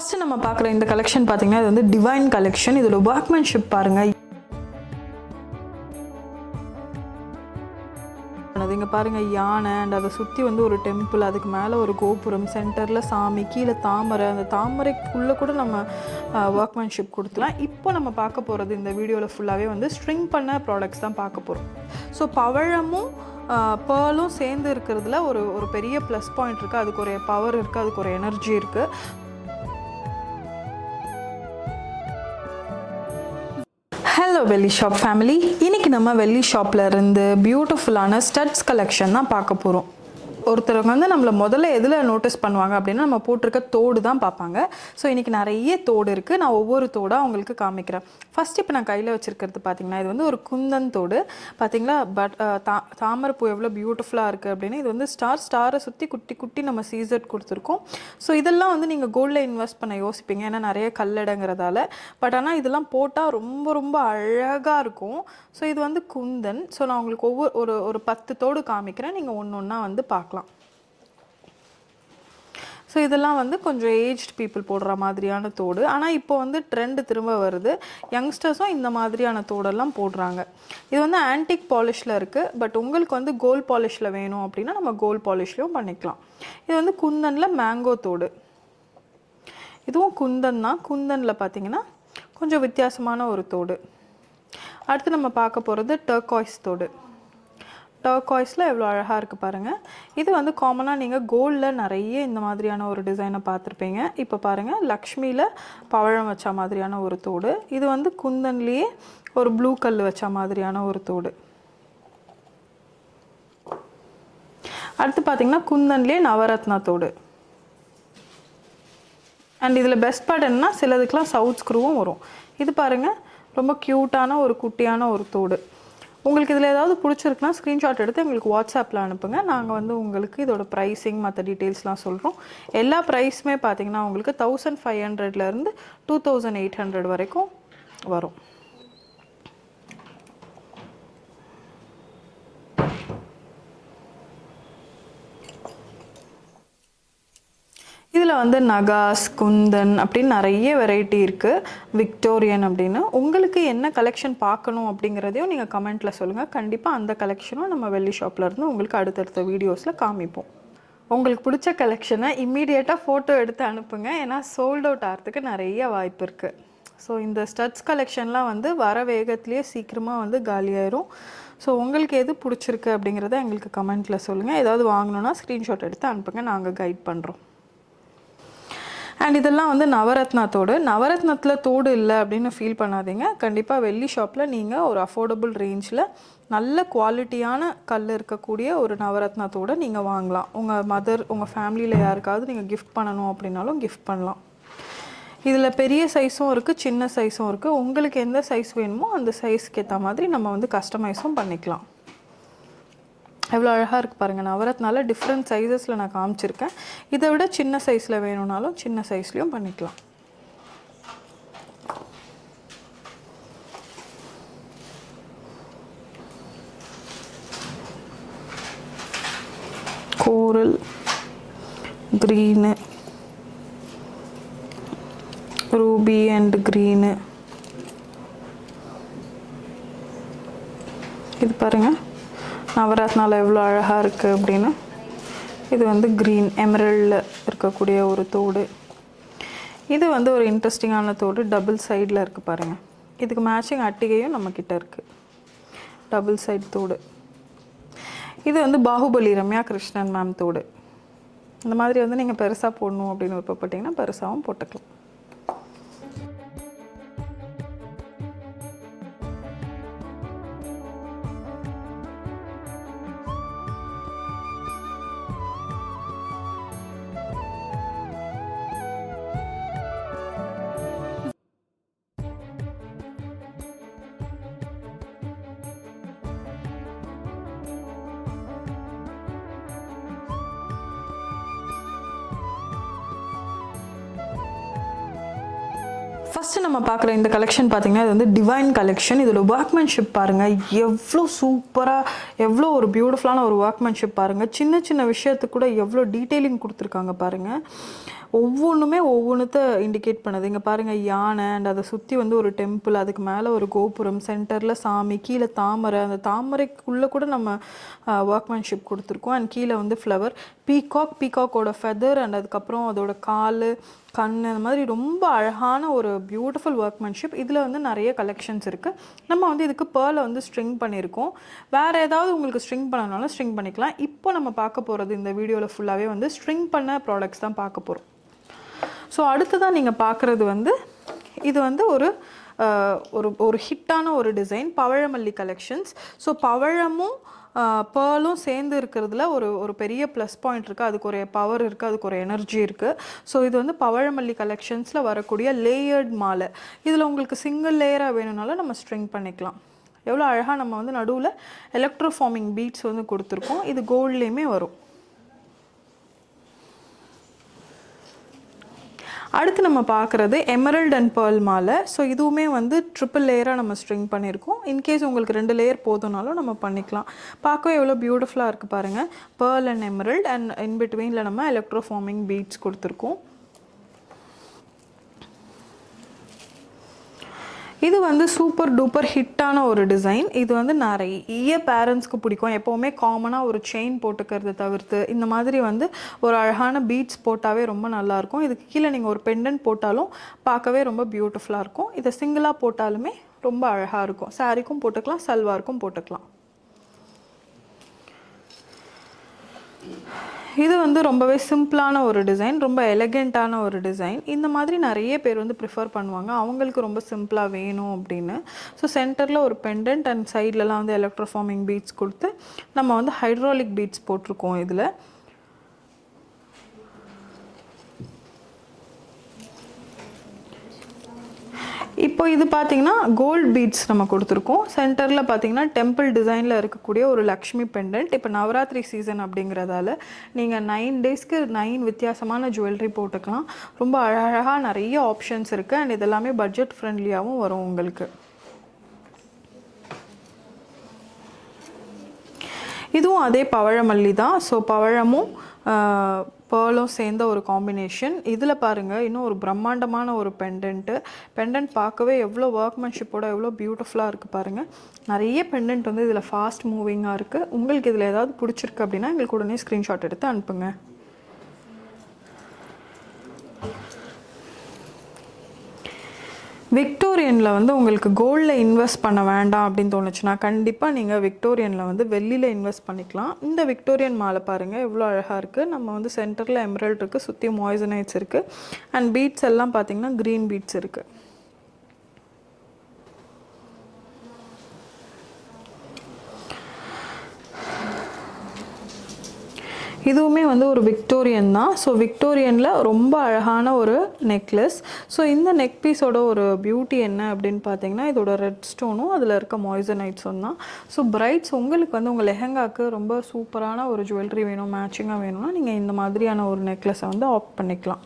First நம்ம பார்க்குற இந்த கலெக்ஷன் பார்த்தீங்கன்னா இது வந்து டிவைன் கலெக்ஷன். இதோட ஒர்க்மேன்ஷிப் பாருங்கள். இங்கே பாருங்கள் யானை அண்ட் அதை சுற்றி வந்து ஒரு டெம்பிள், அதுக்கு மேலே ஒரு கோபுரம், சென்டரில் சாமி, கீழே தாமரை, அந்த தாமரைக்குள்ளே கூட நம்ம ஒர்க்மேன்ஷிப் கொடுத்துலாம். இப்போ நம்ம பார்க்க போகிறது இந்த வீடியோவில் ஃபுல்லாகவே வந்து ஸ்ட்ரிங் பண்ண ப்ராடக்ட்ஸ் தான் பார்க்க போகிறோம். ஸோ பவழமும் பேர்லும் சேர்ந்து இருக்கிறதுல ஒரு பெரிய ப்ளஸ் பாயிண்ட் இருக்குது. அதுக்கு ஒரு பவர் இருக்குது, அதுக்கு ஒரு எனர்ஜி இருக்குது. ஹலோ வெள்ளி ஷாப் ஃபேமிலி, இன்றைக்கி நம்ம வெள்ளி ஷாப்பில் இருந்து பியூட்டிஃபுல்லான ஸ்டட்ஸ் கலெக்ஷன் தான் பார்க்க போகிறோம். ஒருத்தருக்கு வந்து நம்மளை முதல்ல எதில் நோட்டீஸ் பண்ணுவாங்க அப்படின்னா நம்ம போட்டிருக்க தோடு தான் பார்ப்பாங்க. ஸோ இன்றைக்கி நிறைய தோடு இருக்குது. நான் ஒவ்வொரு தோடாக உங்களுக்கு காமிக்கிறேன். ஃபஸ்ட் இப்போ நான் கையில் வச்சுருக்கிறது பார்த்திங்கன்னா இது வந்து ஒரு குந்தன் தோடு. பார்த்திங்களா, பட் தாமரைப்பூ எவ்வளோ பியூட்டிஃபுல்லாக இருக்குது அப்படின்னு. இது வந்து ஸ்டாரை சுற்றி குட்டி குட்டி நம்ம சீசர்ட் கொடுத்துருக்கோம். ஸோ இதெல்லாம் வந்து நீங்கள் கோல்டில் இன்வெஸ்ட் பண்ண யோசிப்பீங்க, ஏன்னா நிறைய கல்லடங்கிறதால. பட் ஆனால் இதெல்லாம் போட்டால் ரொம்ப ரொம்ப அழகாக இருக்கும். ஸோ இது வந்து குந்தன். ஸோ நான் உங்களுக்கு ஒரு 10 தோடு காமிக்கிறேன், நீங்கள் ஒன்று ஒன்றா வந்து பார்க்கலாம். ஸோ இதெல்லாம் வந்து கொஞ்சம் ஏஜ்ட் பீப்புள் போடுற மாதிரியான தோடு. ஆனால் இப்போ வந்து ட்ரெண்டு திரும்ப வருது, யங்ஸ்டர்ஸும் இந்த மாதிரியான தோடெல்லாம் போடுறாங்க. இது வந்து ஆன்டிக் பாலிஷில் இருக்குது. பட் உங்களுக்கு வந்து கோல்ட் பாலிஷில் வேணும் அப்படின்னா நம்ம கோல்ட் பாலிஷ்லையும் பண்ணிக்கலாம். இது வந்து குந்தனில் மேங்கோ தோடு. இதுவும் குந்தன் தான். குந்தனில் பார்த்திங்கன்னா கொஞ்சம் வித்தியாசமான ஒரு தோடு. அடுத்து நம்ம பார்க்க போகிறது டர்காய்ஸ் தோடு. டர்காய்ஸில் எவ்வளோ அழகாக இருக்குது பாருங்கள். இது வந்து காமனாக நீங்கள் கோல்டில் நிறைய இந்த மாதிரியான ஒரு டிசைனை பார்த்துருப்பீங்க. இப்போ பாருங்கள், லக்ஷ்மியில் பவழம் வச்ச மாதிரியான ஒரு தோடு. இது வந்து குந்தன்லேயே ஒரு ப்ளூ கல் வச்ச மாதிரியான ஒரு தோடு. அடுத்து பார்த்திங்கன்னா குந்தன்லேயே நவரத்னா தோடு. அண்ட் இதில் பெஸ்ட் பார்ட் என்னன்னா சிலதுக்கெலாம் சவுத் ஸ்க்ரூவும் வரும். இது பாருங்கள், ரொம்ப க்யூட்டான ஒரு குட்டியான ஒரு தோடு. உங்களுக்கு இதில் ஏதாவது பிடிச்சிருக்குன்னா ஸ்க்ரீன்ஷாட் எடுத்து எங்களுக்கு வாட்ஸ்அப்பில் அனுப்புங்க. நாங்கள் வந்து உங்களுக்கு இதோட ப்ரைஸிங் மற்ற டீட்டெயில்ஸ்லாம் சொல்கிறோம். எல்லா ப்ரைஸுமே பார்த்திங்கன்னா உங்களுக்கு 1500லேருந்து 2800 வரைக்கும் வரும். இதில் வந்து நகாஸ், குந்தன் அப்படின்னு நிறைய வெரைட்டி இருக்குது. விக்டோரியன் அப்படின்னு. உங்களுக்கு என்ன கலெக்ஷன் பார்க்கணும் அப்படிங்கிறதையும் நீங்கள் கமெண்ட்டில் சொல்லுங்கள். கண்டிப்பாக அந்த கலெக்ஷனும் நம்ம வெள்ளி ஷாப்பில் இருந்து உங்களுக்கு அடுத்தடுத்த வீடியோஸில் காமிப்போம். உங்களுக்கு பிடிச்ச கலெக்ஷனை இம்மீடியட்டாக ஃபோட்டோ எடுத்து அனுப்புங்க, ஏன்னா சோல்ட் அவுட் ஆகிறதுக்கு நிறைய வாய்ப்பு இருக்குது. ஸோ இந்த ஸ்டட்ஸ் கலெக்ஷன்லாம் வந்து வர வேகத்துலேயே சீக்கிரமாக வந்து காலியாயிரும். ஸோ உங்களுக்கு எது பிடிச்சிருக்கு அப்படிங்கிறத எங்களுக்கு கமெண்ட்டில் சொல்லுங்கள். ஏதாவது வாங்கணுன்னா ஸ்க்ரீன்ஷாட் எடுத்து அனுப்புங்க, நாங்கள் கைட் பண்ணுறோம். அண்ட் இதெல்லாம் வந்து நவரத்னா தோடு. நவரத்னத்தில் தோடு இல்லை அப்படின்னு ஃபீல் பண்ணாதீங்க. கண்டிப்பாக வெள்ளி ஷாப்பில் நீங்கள் ஒரு அஃபோர்டபுள் ரேஞ்சில் நல்ல குவாலிட்டியான கல் இருக்கக்கூடிய ஒரு நவரத்னா தோடு நீங்கள் வாங்கலாம். உங்கள் மதர், உங்கள் ஃபேமிலியில் யாருக்காவது நீங்கள் கிஃப்ட் பண்ணணும் அப்படின்னாலும் கிஃப்ட் பண்ணலாம். இதில் பெரிய சைஸும் இருக்குது, சின்ன சைஸும் இருக்குது. உங்களுக்கு எந்த சைஸ் வேணுமோ அந்த சைஸ்க்கு ஏற்ற மாதிரி நம்ம வந்து கஸ்டமைஸும் பண்ணிக்கலாம். எவ்வளோ அழகாக இருக்குது பாருங்கள். நவரத்னால டிஃப்ரெண்ட் சைஸஸில் நான் காமிச்சிருக்கேன். இதை விட சின்ன சைஸில் வேணும்னாலும் சின்ன சைஸ்லேயும் பண்ணிக்கலாம். கோரல், க்ரீனு, ரூபி அண்ட் க்ரீனு. இது பாருங்கள், நவரத்னால எவ்வளோ அழகாக இருக்குது அப்படின்னு. இது வந்து க்ரீன் எமரல்டில் இருக்கக்கூடிய ஒரு தோடு. இது வந்து ஒரு இன்ட்ரெஸ்டிங்கான தோடு. டபுள் சைடில் இருக்குது பாருங்கள். இதுக்கு மேட்சிங் அட்டிகையும் நம்மக்கிட்ட இருக்குது. டபுள் சைடு தோடு. இது வந்து பாகுபலி ரம்யா கிருஷ்ணன் மேம் தோடு. இந்த மாதிரி வந்து நீங்கள் பெருசாக போடணும் அப்படின்னு விருப்பப்பட்டீங்கன்னா பெருசாகவும் போட்டுக்கலாம். ஃபஸ்ட்டு நம்ம பார்க்குற இந்த கலெக்ஷன் பார்த்திங்கன்னா இது வந்து டிவைன் கலெக்ஷன். இதோட ஒர்க்மேன்ஷிப் பாருங்கள், எவ்வளோ சூப்பராக, எவ்வளோ ஒரு பியூட்டிஃபுல்லான ஒரு ஒர்க்மேன்ஷிப் பாருங்கள். சின்ன சின்ன விஷயத்துக்கு கூட எவ்வளோ டீட்டெயிலிங் கொடுத்துருக்காங்க பாருங்கள். ஒவ்வொன்றுமே ஒவ்வொன்றத்தை இண்டிகேட் பண்ணுது. இங்கே பாருங்கள், யானை அண்ட் அதை சுற்றி வந்து ஒரு டெம்பிள், அதுக்கு மேலே ஒரு கோபுரம், சென்டரில் சாமி, கீழே தாமரை, அந்த தாமரைக்குள்ளே கூட நம்ம ஒர்க்மேன்ஷிப் கொடுத்துருக்கோம். அண்ட் கீழே வந்து ஃப்ளவர், பீகாக்கோட ஃபெதர் அண்ட் அதுக்கப்புறம் அதோட கால், கண், அந்த மாதிரி ரொம்ப அழகான ஒரு பியூட்டிஃபுல் ஒர்க்மேன்ஷிப். இதில் வந்து நிறைய கலெக்ஷன்ஸ் இருக்குது. நம்ம வந்து இதுக்கு பேர்லை வந்து ஸ்ட்ரிங் பண்ணியிருக்கோம். வேறு ஏதாவது உங்களுக்கு ஸ்ட்ரிங் பண்ணனாலும் ஸ்ட்ரிங் பண்ணிக்கலாம். இப்போ நம்ம பார்க்க போகிறது இந்த வீடியோவில் ஃபுல்லாகவே வந்து ஸ்ட்ரிங் பண்ண ப்ராடக்ட்ஸ் தான் பார்க்க போகிறோம். ஸோ அடுத்ததான் நீங்கள் பார்க்குறது வந்து இது வந்து ஒரு ஹிட்டான ஒரு டிசைன், பவழமல்லி கலெக்ஷன்ஸ். ஸோ பவழமும் பேர்லும் சேர்ந்து இருக்கிறதுல ஒரு பெரிய ப்ளஸ் பாயிண்ட் இருக்குது. அதுக்கு ஒரு பவர் இருக்குது, அதுக்கு ஒரு எனர்ஜி இருக்குது. ஸோ இது வந்து பவழமல்லி கலெக்ஷன்ஸில் வரக்கூடிய லேயர்ட் மாலை. இதில் உங்களுக்கு சிங்கிள் லேயராக வேணும்னாலும் நம்ம ஸ்ட்ரிங் பண்ணிக்கலாம். எவ்வளோ அழகாக நம்ம வந்து நடுவில் எலக்ட்ரோஃபார்மிங் பீட்ஸ் வந்து கொடுத்துருக்கோம். இது கோல்ட்லேயுமே வரும். அடுத்து நம்ம பார்க்குறது எமரல்ட் அண்ட் பேர்ல் மாலை. ஸோ இதுவுமே வந்து ட்ரிபிள் லேயராக நம்ம ஸ்ட்ரிங் பண்ணியிருக்கோம். இன்கேஸ் உங்களுக்கு 2 லேயர் போதுனாலும் நம்ம பண்ணிக்கலாம். பார்க்கவே எவ்வளோ பியூட்டிஃபுல்லாக இருக்குது பாருங்கள். Pearl and emerald and in பிட்வீனில் நம்ம எலக்ட்ரோஃபார்மிங் பீட்ஸ் கொடுத்துருக்கோம். இது வந்து சூப்பர் டூப்பர் ஹிட்டான ஒரு டிசைன். இது வந்து நிறைய பேரண்ட்ஸ்க்கு பிடிக்கும். எப்போவுமே காமனாக ஒரு செயின் போட்டுக்கிறத தவிர்த்து இந்த மாதிரி வந்து ஒரு அழகான பீட்ஸ் போட்டாவே ரொம்ப நல்லாயிருக்கும். இதுக்கு கீழே நீங்கள் ஒரு பெண்டன்ட் போட்டாலும் பார்க்கவே ரொம்ப பியூட்டிஃபுல்லாக இருக்கும். இதை சிங்கிளாக போட்டாலுமே ரொம்ப அழகாக இருக்கும். சாரீக்கும் போட்டுக்கலாம், சல்வாருக்கும் போட்டுக்கலாம். இது வந்து ரொம்பவே சிம்பிளான ஒரு டிசைன், ரொம்ப எலகெண்ட்டான ஒரு டிசைன். இந்த மாதிரி நிறைய பேர் வந்து ப்ரிஃபர் பண்ணுவாங்க, அவங்களுக்கு ரொம்ப சிம்பிளாக வேணும் அப்படின்னு. ஸோ சென்டரில் ஒரு பெண்டன்ட் அண்ட் சைட்லலாம் வந்து எலக்ட்ரோஃபார்மிங் பீட்ஸ் கொடுத்து நம்ம வந்து ஹைட்ராலிக் பீட்ஸ் போட்டிருக்கோம். இதில் இப்போ இது பார்த்திங்கன்னா கோல்ட் பீட்ஸ் நம்ம கொடுத்துருக்கோம். சென்டரில் பார்த்திங்கன்னா டெம்பிள் டிசைனில் இருக்கக்கூடிய ஒரு லக்ஷ்மி பெண்டன்ட். இப்போ நவராத்திரி சீசன் அப்படிங்கிறதால நீங்கள் 9 டேஸ்க்கு 9 வித்தியாசமான ஜுவல்லரி போட்டுக்கலாம். ரொம்ப அழகாக நிறைய ஆப்ஷன்ஸ் இருக்குது. அண்ட் இதெல்லாமே பட்ஜெட் ஃப்ரெண்ட்லியாகவும் வரும் உங்களுக்கு. இதுவும் அதே பவழமல்லி தான். ஸோ பவழமும் பேர்லும் சேர்ந்த ஒரு காம்பினேஷன். இதில் பாருங்கள், இன்னும் ஒரு பிரம்மாண்டமான ஒரு பெண்டன்ட் பார்க்கவே எவ்வளோ ஒர்க்மேன்ஷிப்போட எவ்வளோ பியூட்டிஃபுல்லாக இருக்குது பாருங்கள். நிறைய பெண்டன்ட் வந்து இதில் ஃபாஸ்ட் மூவிங்காக இருக்குது. உங்களுக்கு இதில் ஏதாவது பிடிச்சிருக்கு அப்படின்னா எங்களுக்கு உடனே ஸ்க்ரீன்ஷாட் எடுத்து அனுப்புங்க. விக்டோரியனில் வந்து உங்களுக்கு கோல்டில் இன்வெஸ்ட் பண்ண வேண்டாம் அப்படின்னு தோணுச்சுன்னா கண்டிப்பாக நீங்கள் விக்டோரியனில் வந்து வெள்ளியில் இன்வெஸ்ட் பண்ணிக்கலாம். இந்த விக்டோரியன் மாலை பாருங்கள் எவ்வளோ அழகாக இருக்குது. நம்ம வந்து சென்டரில் எமரல்ட் இருக்குது, சுற்றி மாய்சனைட்ஸ் இருக்குது அண்ட் பீட்ஸ் எல்லாம் பார்த்திங்கன்னா க்ரீன் பீட்ஸ் இருக்குது. இதுவுமே வந்து ஒரு விக்டோரியன் தான். ஸோ விக்டோரியனில் ரொம்ப அழகான ஒரு நெக்லஸ். ஸோ இந்த நெக் பீஸோட ஒரு பியூட்டி என்ன அப்படின்னு பார்த்தீங்கன்னா இதோட ரெட் ஸ்டோனும் அதில் இருக்க மாய்சனைட்ஸும் தான். ஸோ பிரைட்ஸ் உங்களுக்கு வந்து உங்கள் லெஹங்காவுக்கு ரொம்ப சூப்பரான ஒரு ஜுவல்லரி வேணும், மேட்சிங்காக வேணும்னா நீங்கள் இந்த மாதிரியான ஒரு நெக்லஸை வந்து ஆப்ட் பண்ணிக்கலாம்.